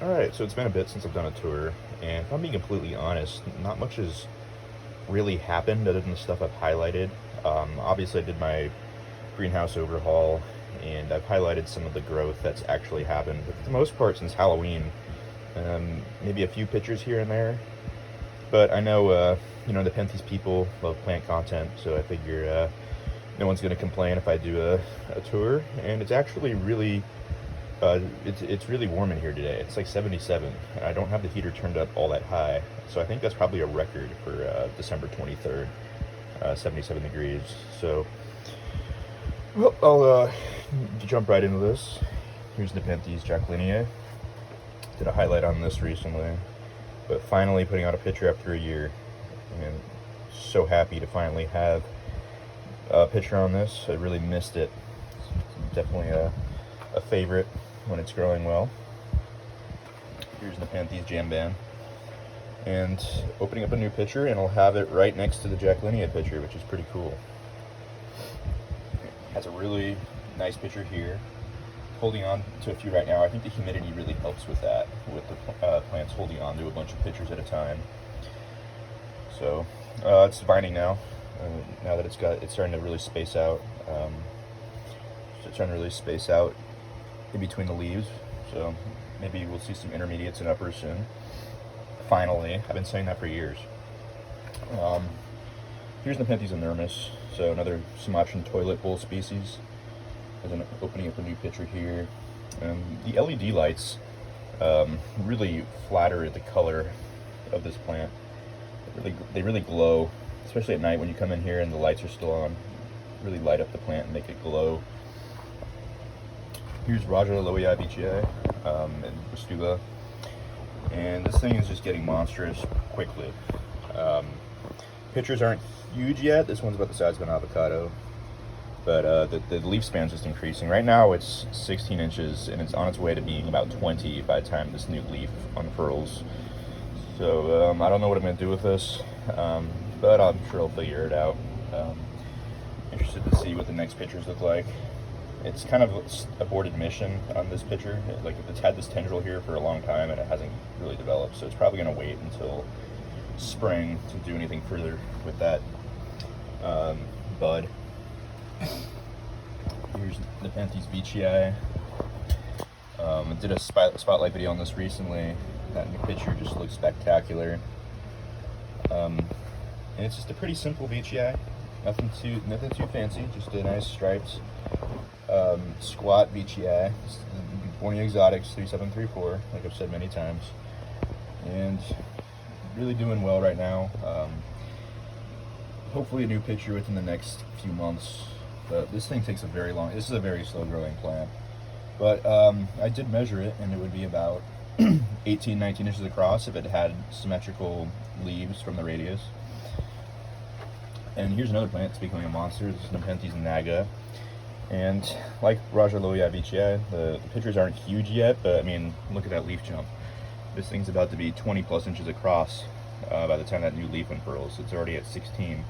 Alright, so it's been a bit since I've done a tour, and if I'm being completely honest, not much has really happened other than the stuff I've highlighted. Obviously, I did my greenhouse overhaul, and I've highlighted some of the growth that's actually happened. But for the most part, since Halloween, maybe a few pictures here and there. But I know, Nepenthes people love plant content, so I figure no one's going to complain if I do a tour. And it's actually really it's really warm in here today. It's like 77. I don't have the heater turned up all that high, so I think that's probably a record for December 23rd, 77 degrees. So, well, I'll jump right into this. Here's Nepenthes jacquelineae. Did a highlight on this recently, but finally putting out a picture after a year, and so happy to finally have a picture on this. I really missed it. It's definitely a favorite when it's growing well. Here's Nepenthes jamban, and opening up a new picture, and I'll have it right next to the jacquelineae picture, which is pretty cool. It has a really nice picture here. Holding on to a few right now. I think the humidity really helps with that, with the plants holding on to a bunch of pictures at a time. So it's vining now. Now that it's starting to really space out. In between the leaves, so maybe we'll see some intermediates and uppers soon. Finally, I've been saying that for years. Here's Nepenthes inermis, so another Sumatran toilet bowl species. As I'm opening up a new picture here. The LED lights really flatter the color of this plant. They really glow, especially at night when you come in here and the lights are still on. Really light up the plant and make it glow. Here's Raja-Loei Beechii and Westuba, and this thing is just getting monstrous quickly. Pictures aren't huge yet. This one's about the size of an avocado, but the leaf span's just increasing. Right now it's 16 inches, and it's on its way to being about 20 by the time this new leaf unfurls. So I don't know what I'm going to do with this, but I'm sure I'll figure it out. Interested to see what the next pictures look like. It's kind of aborted mission on this picture. It's had this tendril here for a long time and it hasn't really developed, so it's probably going to wait until spring to do anything further with that bud. Here's Nepenthes beechii. I did a spotlight video on this recently. That new picture just looks spectacular. And it's just a pretty simple beechii. Nothing too fancy, just a nice striped squat beechii, Borneo Exotics 3734, like I've said many times, and really doing well right now. Hopefully a new picture within the next few months, but this thing takes this is a very slow growing plant, but I did measure it, and it would be about 18-19 inches across if it had symmetrical leaves from the radius. And here's another plant that's becoming a monster. This is Nepenthes naga. And like Raja-Loei Beechii, the pictures aren't huge yet, but I mean, look at that leaf jump. This thing's about to be 20 plus inches across by the time that new leaf unfurls. It's already at 16.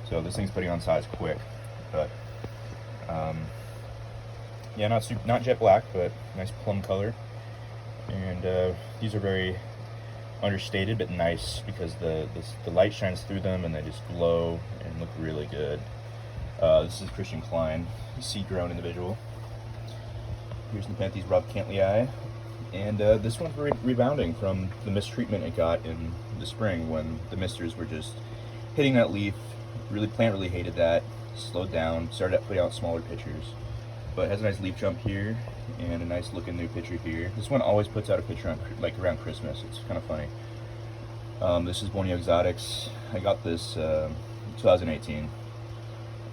So this thing's putting on size quick. But yeah, not jet black, but nice plum color. And these are very understated but nice because the light shines through them and they just glow and look really good. This is Christian Klein, seed-grown individual. Here's Nepenthes rough Cantley, and this one's rebounding from the mistreatment it got in the spring when the misters were just hitting that leaf. Plant really hated that, slowed down, started putting out smaller pictures. But it has a nice leaf jump here and a nice looking new picture here. This one always puts out a picture around Christmas. It's kind of funny. This is Borneo Exotics. I got this 2018.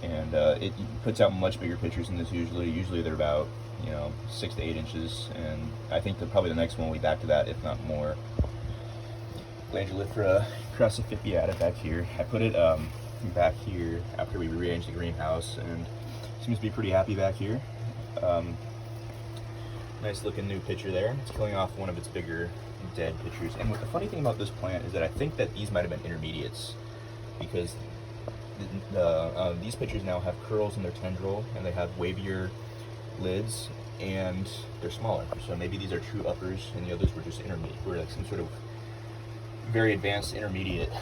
And it puts out much bigger pictures than this usually. Usually they're about 6 to 8 inches, and I think that probably the next one will be back to that, if not more. Glandulifera crassifoliata back here. I put it back here after we rearranged the greenhouse, and seems to be pretty happy back here. Nice looking new picture there. It's killing off one of its bigger dead pictures. And the funny thing about this plant is that I think that these might have been intermediates, because these pictures now have curls in their tendril and they have wavier lids, and they're smaller. So maybe these are true uppers and the others were just intermediate. We're like some sort of very advanced intermediate.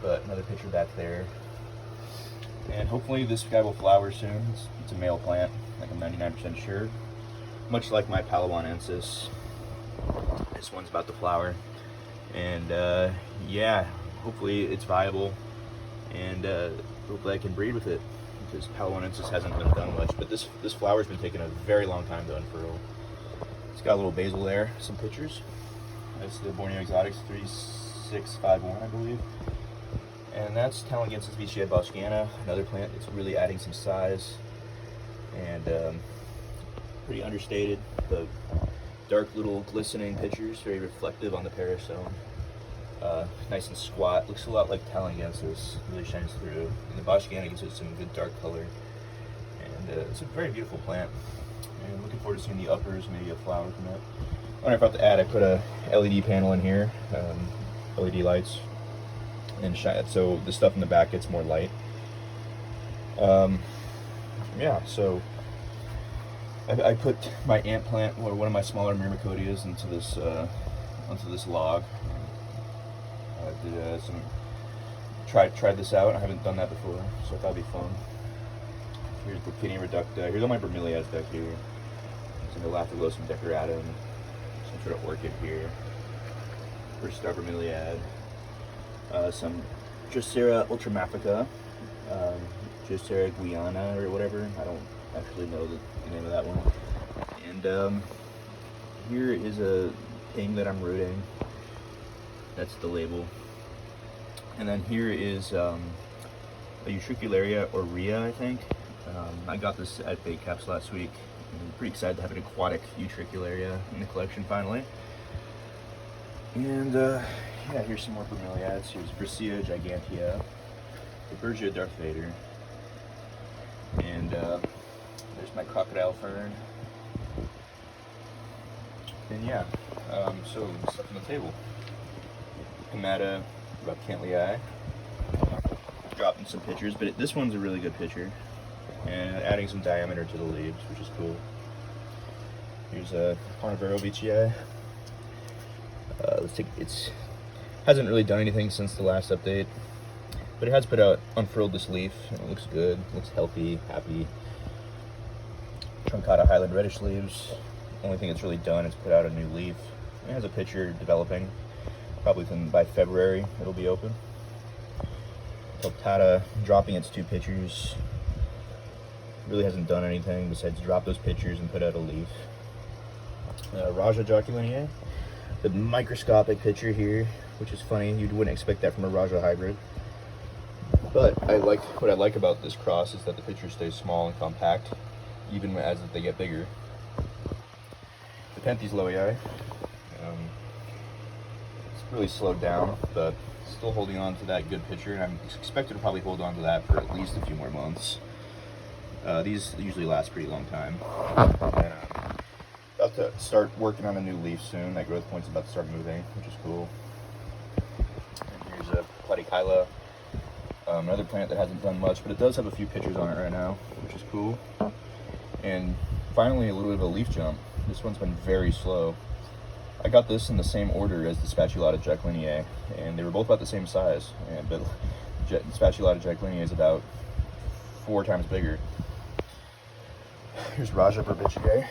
But another picture back there. And hopefully this guy will flower soon. It's a male plant, like I'm 99% sure. Much like my Palawanensis. This one's about to flower. And yeah, hopefully it's viable. And hopefully I can breed with it. Because Palawanensis hasn't been done much. But this flower's been taking a very long time to unfurl. It's got a little basil there, some pictures. That's the Borneo Exotics 3651, I believe. And that's Talengensis Veitchii boscana, another plant that's really adding some size. And pretty understated, but dark little glistening pictures, very reflective on the parasome. Nice and squat, looks a lot like Talengensis, really shines through. And the boscana gives it some good dark color. And it's a very beautiful plant. And I'm looking forward to seeing the uppers, maybe a flower from it. When I forgot to add, I put a LED panel in here, LED lights. And shine, so the stuff in the back gets more light. Yeah, so I put my ant plant, or one of my smaller myrmecodias, into this onto this log. I did tried this out. I haven't done that before, so I thought it'd be fun. Here's Brooklyn reducta. Here's all my bromeliads back here. Some Elaphoglossum decoratum, some sort of orchid here. First star bromeliad. Some Drosera ultramafica, Drosera guiana or whatever. I don't actually know the name of that one. And here is a thing that I'm rooting. That's the label. And then here is a Utricularia aurea, I think. I got this at Bait Caps last week. I'm pretty excited to have an aquatic Utricularia in the collection finally. And yeah, here's some more bromeliads. Here's Brisea gigantea, Bergia Darth Vader, and there's my crocodile fern. And yeah, so stuff on the table. Pomata, Rhabcantlii. Dropping some pictures, but this one's a really good picture, and adding some diameter to the leaves, which is cool. Here's a Carnivoro Veitchii. It's hasn't really done anything since the last update, but it has unfurled this leaf, and it looks good, looks healthy, happy. Truncata Highland reddish leaves. Only thing it's really done is put out a new leaf. It has a picture developing. Probably by February it'll be open. Toptata dropping its 2 pictures. Really hasn't done anything besides drop those pictures and put out a leaf. Raja Joculinae. The microscopic picture here, which is funny. You wouldn't expect that from a Raja hybrid. But what I like about this cross is that the picture stays small and compact, even as they get bigger. Nepenthes lowii. It's really slowed down, but still holding on to that good picture, and I'm expected to probably hold on to that for at least a few more months. These usually last a pretty long time. And, about to start working on a new leaf soon. That growth point's about to start moving, which is cool. And here's a Platykyla, another plant that hasn't done much, but it does have a few pictures on it right now, which is cool. And finally, a little bit of a leaf jump. This one's been very slow. I got this in the same order as the Spatulata Jacquelineae, and they were both about the same size. But Spatulata Jacquelineae is about 4 times bigger. Here's Raja Berbicea.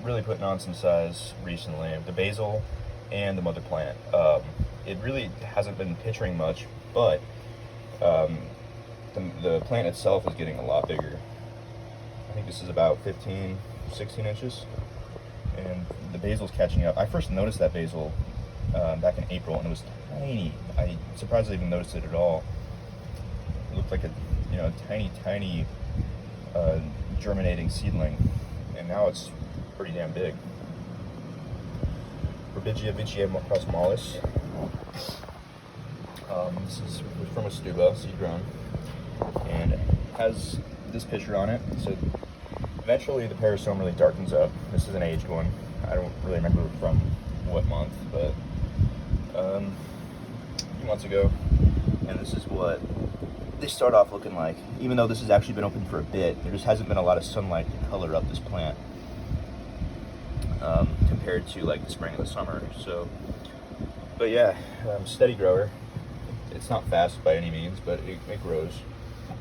Really putting on some size recently. The basil and the mother plant. It really hasn't been picturing much, but the plant itself is getting a lot bigger. I think this is about 15, 16 inches, and the basil's catching up. I first noticed that basil back in April, and it was tiny. I surprised I even noticed it at all. It looked like a tiny germinating seedling, and now it's pretty damn big. Propagation across mollis. This is from a stuba, seed grown, and it has this picture on it. So eventually the parasome really darkens up. This is an aged one. I don't really remember from what month, but a few months ago. And this is what they start off looking like. Even though this has actually been open for a bit, there just hasn't been a lot of sunlight to color up this plant compared to like the spring and the summer. So, but yeah, steady grower. It's not fast by any means, but it grows.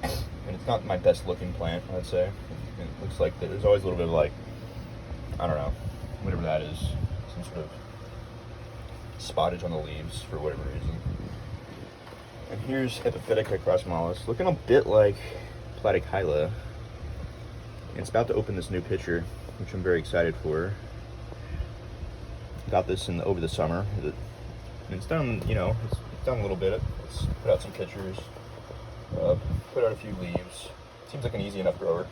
And it's not my best looking plant, I'd say. It looks like there's always a little bit of like, I don't know, whatever that is, some sort of spottage on the leaves for whatever reason. And here's Epiphytica crossmollis, looking a bit like Platykyla. And it's about to open this new pitcher, which I'm very excited for. Got this over the summer. And it's done, you know, it's done a little bit. Let's put out some pictures, put out a few leaves. Seems like an easy enough grower.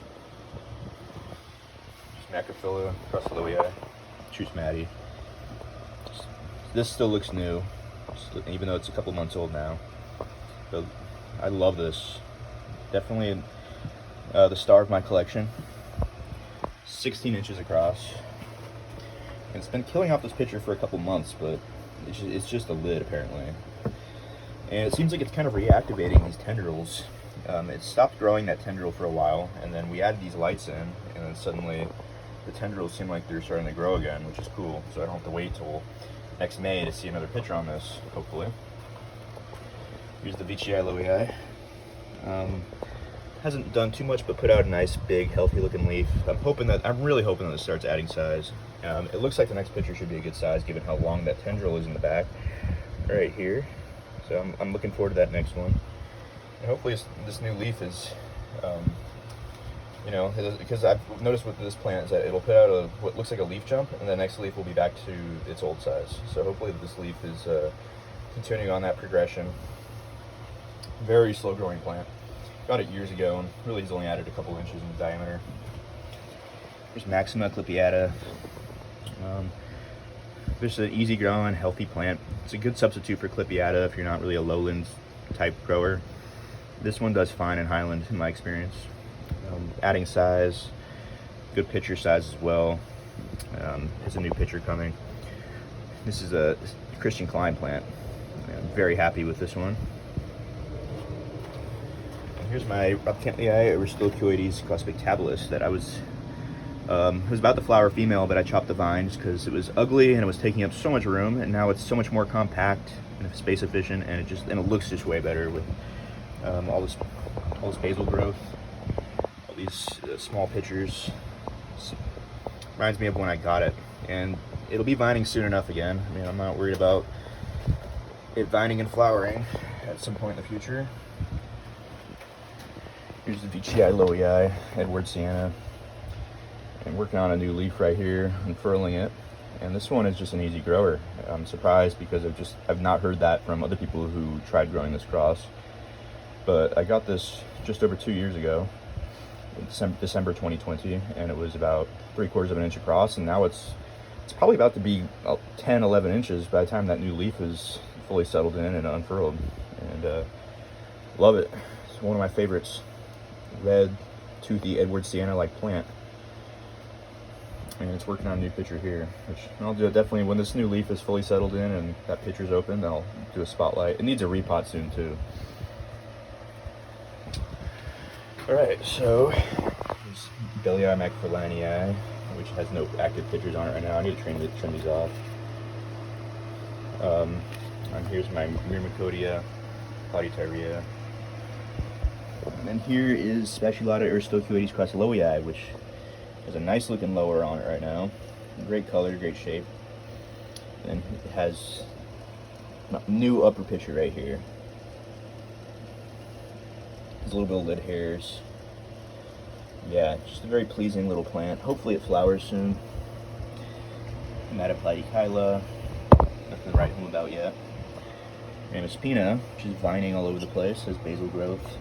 Macrophylla, Crosslowii, Choose Maddie. This still looks new, even though it's a couple months old now. But I love this. Definitely the star of my collection. 16 inches across. And it's been killing off this pitcher for a couple months, but it's just a lid apparently. And it seems like it's kind of reactivating these tendrils. It stopped growing that tendril for a while, and then we added these lights in, and then suddenly the tendrils seem like they're starting to grow again, which is cool. So I don't have to wait till next May to see another picture on this, hopefully. Here's the Veitchii loei. Hasn't done too much, but put out a nice, big, healthy looking leaf. I'm really hoping that it starts adding size. It looks like the next picture should be a good size, given how long that tendril is in the back, right here. So I'm looking forward to that next one. And hopefully this new leaf is, you know, because I've noticed with this plant is that it'll put out what looks like a leaf jump, and the next leaf will be back to its old size. So hopefully this leaf is continuing on that progression. Very slow growing plant. Got it years ago, and really has only added a couple inches in diameter. Here's Maxima clipiata. Just an easy growing, healthy plant. It's a good substitute for clipiata if you're not really a lowland type grower. This one does fine in highland in my experience. Adding size, good pitcher size as well. There's a new pitcher coming. This is a Christian Klein plant. I'm very happy with this one. And here's my Rhabcanthii aristochoides crossspectabilis that I was it was about to flower female, but I chopped the vines because it was ugly and it was taking up so much room, and now it's so much more compact and space efficient, and it looks just way better with all this basal growth, all these small pitchers. Reminds me of when I got it, and it'll be vining soon enough again. I mean, I'm not worried about it vining and flowering at some point in the future. Here's the Veitchii loei, Edward Sienna. I'm working on a new leaf right here, unfurling it, and this one is just an easy grower. I'm surprised because I've not heard that from other people who tried growing this cross. But I got this just over 2 years ago, December 2020, and it was about 3/4 of an inch across, and now it's probably about to be 10, 11 inches by the time that new leaf is fully settled in and unfurled. And love it. It's one of my favorites. Red, toothy Edward Sienna-like plant. And it's working on a new pitcher here, which I'll do it definitely when this new leaf is fully settled in and that pitcher's open. I'll do a spotlight. It needs a repot soon too. All right, so here's Belii macfarlanii, which has no active pitchers on it right now. I need to trim these off. And here's my Myrmecodia platytyria. And then here is Spatulata aristochoides crossloii, which has a nice looking lower on it right now. Great color, great shape. And it has a new upper pitcher right here. There's a little bit of lid hairs. Yeah, just a very pleasing little plant. Hopefully it flowers soon. Platykyla, nothing to write home about yet. Ramaspina, which is vining all over the place, has basal growth.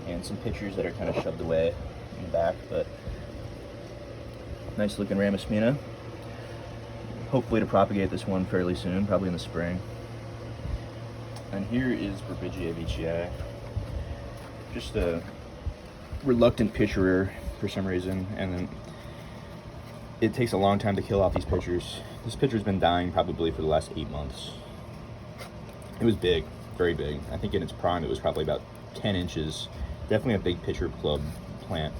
And some pitchers that are kind of shoved away in the back, but nice looking Ramaspina. Hopefully to propagate this one fairly soon, probably in the spring. And here is Propagation Veitchii. Just a reluctant pitcherer for some reason, and then it takes a long time to kill off these pitchers. This pitcher's been dying probably for the last 8 months. It was big, very big. I think in its prime it was probably about 10 inches. Definitely a big pitcher club plant.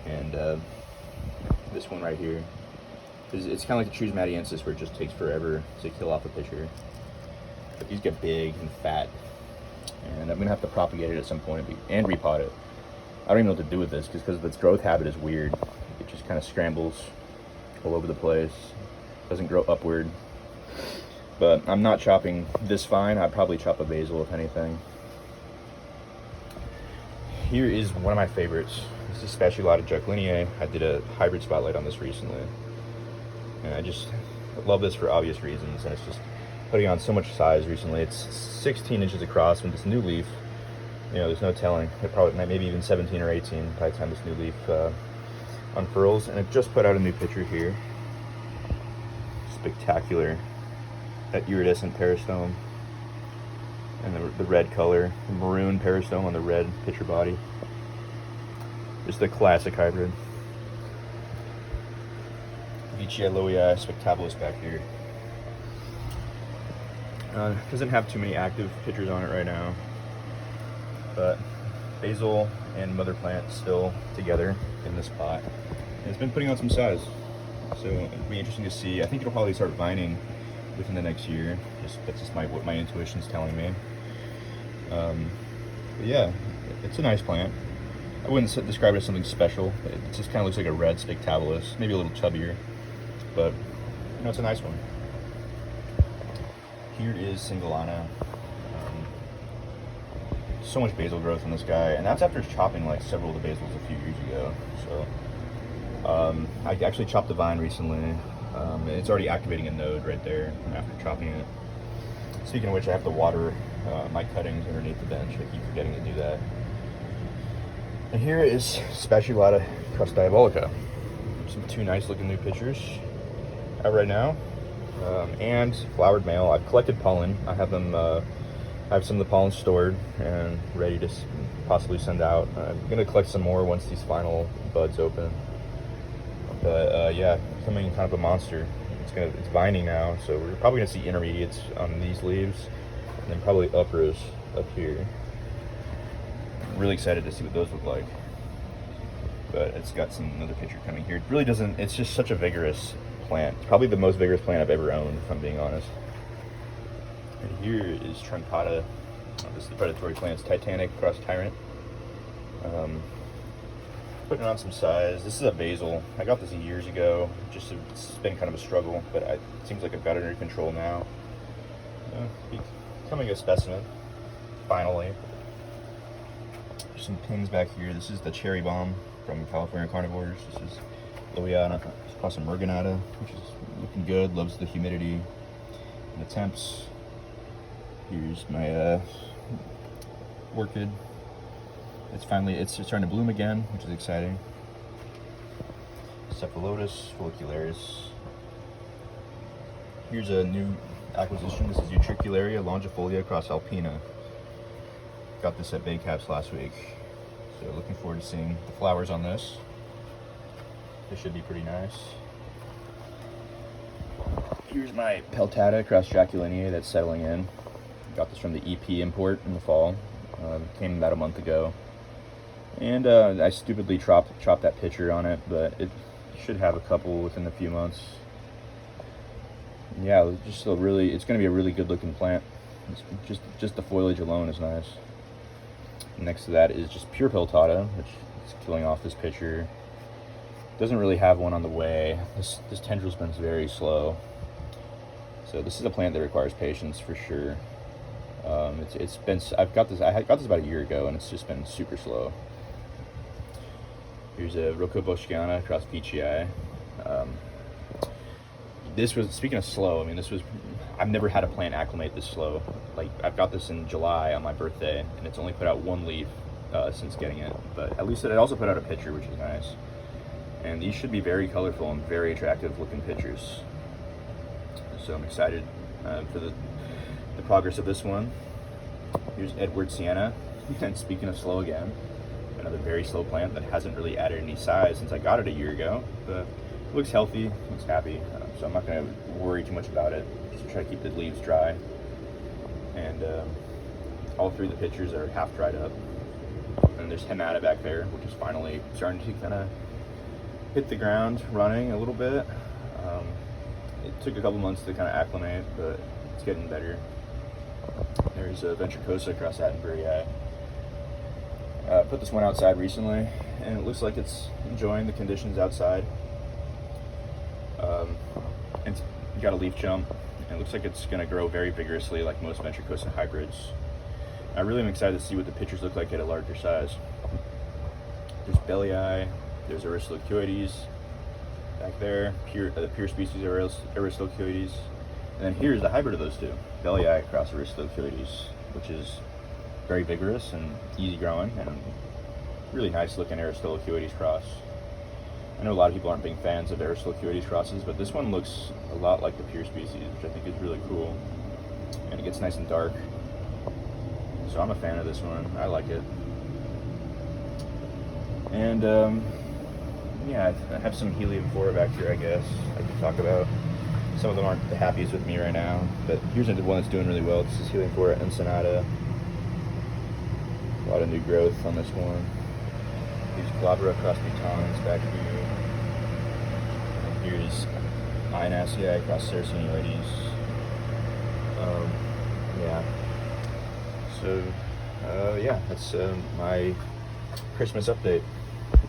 And this one right here, it's kind of like the Trismatiensis, where it just takes forever to kill off a pitcher. But these get big and fat, and I'm gonna have to propagate it at some point and repot it. I don't even know what to do with this because its growth habit is weird. It just kind of scrambles all over the place, doesn't grow upward. But I'm not chopping this fine. I'd probably chop a basil if anything. Here is one of my favorites. This is Spatulata jacquelineae. I did a hybrid spotlight on this recently, and I just love this for obvious reasons. And it's just putting on so much size recently. It's 16 inches across with this new leaf. You know, there's no telling. It probably maybe even 17 or 18 by the time this new leaf unfurls. And it just put out a new picture here. Spectacular. That iridescent peristome and the red color, the maroon peristome on the red pitcher body. Just the classic hybrid. Veitchii loei spectabilis back here. Doesn't have too many active pitchers on it right now, but basil and mother plant still together in this pot. And it's been putting on some size, so it'll be interesting to see. I think it'll probably start vining within the next year. That's just what my intuition's telling me. But yeah, it's a nice plant. I wouldn't describe it as something special. It just kind of looks like a red spectabilis, maybe a little chubbier, but you know, it's a nice one. Here is Singulana. So much basil growth on this guy, and that's after chopping like several of the basils a few years ago. So I actually chopped the vine recently. It's already activating a node right there after chopping it. Speaking of which, I have to water my cuttings underneath the bench. I keep forgetting to do that. And here is Spatulata crust diabolica. Two nice looking new pictures out right now. And flowered male. I've collected pollen. I have them. I have some of the pollen stored and ready to possibly send out. I'm gonna collect some more once these final buds open. But yeah, becoming kind of a monster. It's vining now, so we're probably gonna see intermediates on these leaves, and then probably uppers up here. I'm really excited to see what those look like. But it's got another picture coming here. It really doesn't. It's just such a vigorous plant. It's probably the most vigorous plant I've ever owned, if I'm being honest. And here is Truncata. This is the predatory plant's Titanic cross Tyrant. Putting on some size. This is a basil. I got this years ago. It's been kind of a struggle, but it seems like I've got it under control now. Becoming a specimen, finally. There's some pins back here. This is the cherry bomb from California Carnivores. This is Loiana, cross Merganata, which is looking good. Loves the humidity and the temps. Here's my orchid. It's starting to bloom again, which is exciting. Cephalotus follicularis. Here's a new acquisition. This is Utricularia longifolia cross alpina. Got this at Bay Caps last week, so looking forward to seeing the flowers on this. This should be pretty nice. Here's my peltata cross jacquelineae that's settling in. Got this from the EP import in the fall. Came about a month ago. And I stupidly chopped that pitcher on it, but it should have a couple within a few months. Yeah, it's going to be a really good looking plant. Just the foliage alone is nice. Next to that is just pure peltata, which is killing off this pitcher. Doesn't really have one on the way. This tendril's been very slow. So this is a plant that requires patience for sure. I got this about a year ago, and it's just been super slow. Here's a Rocco-Boschiana across Veitchii. This was, speaking of slow, I mean, I've never had a plant acclimate this slow. Like, I've got this in July on my birthday, and it's only put out one leaf since getting it. But at least it also put out a pitcher, which is nice. And these should be very colorful and very attractive looking pitchers. So I'm excited for the progress of this one. Here's Edward Sienna. And speaking of slow again, another very slow plant that hasn't really added any size since I got it a year ago. But it looks healthy, looks happy, so I'm not going to worry too much about it. Just try to keep the leaves dry. And all three of the pitchers are half dried up. And there's Hemata back there, which is finally starting to kind of hit the ground running a little bit. It took a couple months to kind of acclimate, but it's getting better. There's a Ventricosa across Attenborough. I put this one outside recently, and it looks like it's enjoying the conditions outside. It's got a leaf jump, and it looks like it's going to grow very vigorously like most Ventricosa hybrids. I really am excited to see what the pitchers look like at a larger size. There's Belly Eye, there's Aristocoides back there, the pure species of Aristocoides. And then here's the hybrid of those two, Belly Eye cross Aristocoides, which is very vigorous and easy growing and really nice looking Aristocoides cross. I know a lot of people aren't big fans of Aristocoides crosses, but this one looks a lot like the pure species, which I think is really cool. And it gets nice and dark. So I'm a fan of this one. I like it. And yeah, I have some helium 4 back here, I guess I could talk about. Some of them aren't the happiest with me right now, but here's the one that's doing really well. This is helium 4 at Ensenada. A lot of new growth on this one. Here's Glabra cross Butans back here. And here's Ionaceae cross Saracenoides. Yeah. So, yeah, that's my Christmas update.